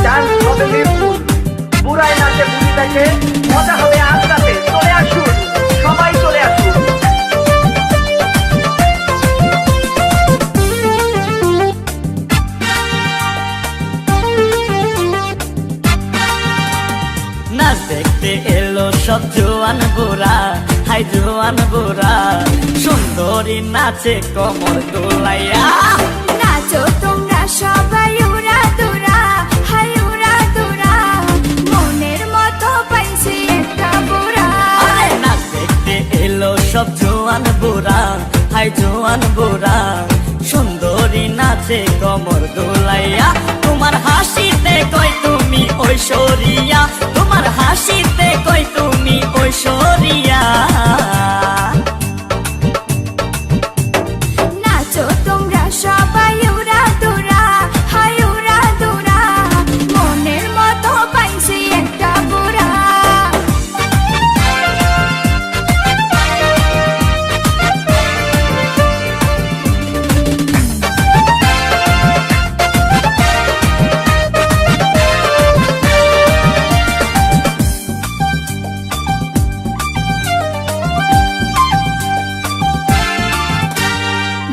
Dance হবে বিপুল, বুড়াই নাচে বুড়ি দেখে, মজা হবে আজ রাতে। চলে আসুন, সবাই চলে আসুন। নাচ দেখতে এলো সব জোয়ান বুড়া, হাই জোয়ান বুড়া, সুন্দরী নাচে কোমর দোলাইয়া। নাচো তোমরা সবাই উড়া দুরা, হাই উড়া দুরা, মনের মতো পাইছি একটা বুড়া। নাচ দেখতে এলো সব জোয়ান বুড়া, হাই জোয়ান বুড়া, সুন্দরী নাচে কোমর দোলাইয়া। তোমার হাসিতে কই তুমি ঐশ্বরিয়া, তোমার হাসিতে কই তুমি ঐশ্বরিয়া। নাচো তোমরা সবাই উড়া দুরা, হাই উড়া দুরা, মনের মতো পাইছি একটা বুড়া।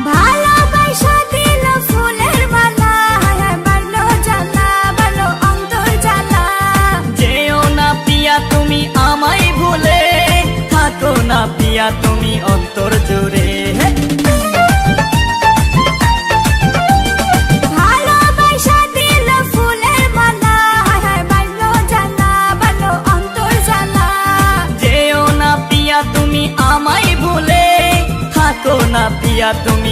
ভালোবাসা দিল ফুলের মালা, বাড়লো জ্বালা, বাড়লো অন্তর জ্বালা। যেও না পিয়া তুমি আমায় ভুলে, থাকো না পিয়া তুমি অন্তর জুড়ে। ভালোবাসা দিল ফুলের মালা, বাড়লো জ্বালা, বাড়লো অন্তর জ্বালা। যেও না পিয়া তুমি আমায় ভুলে, থাকো না পিয়া তুমি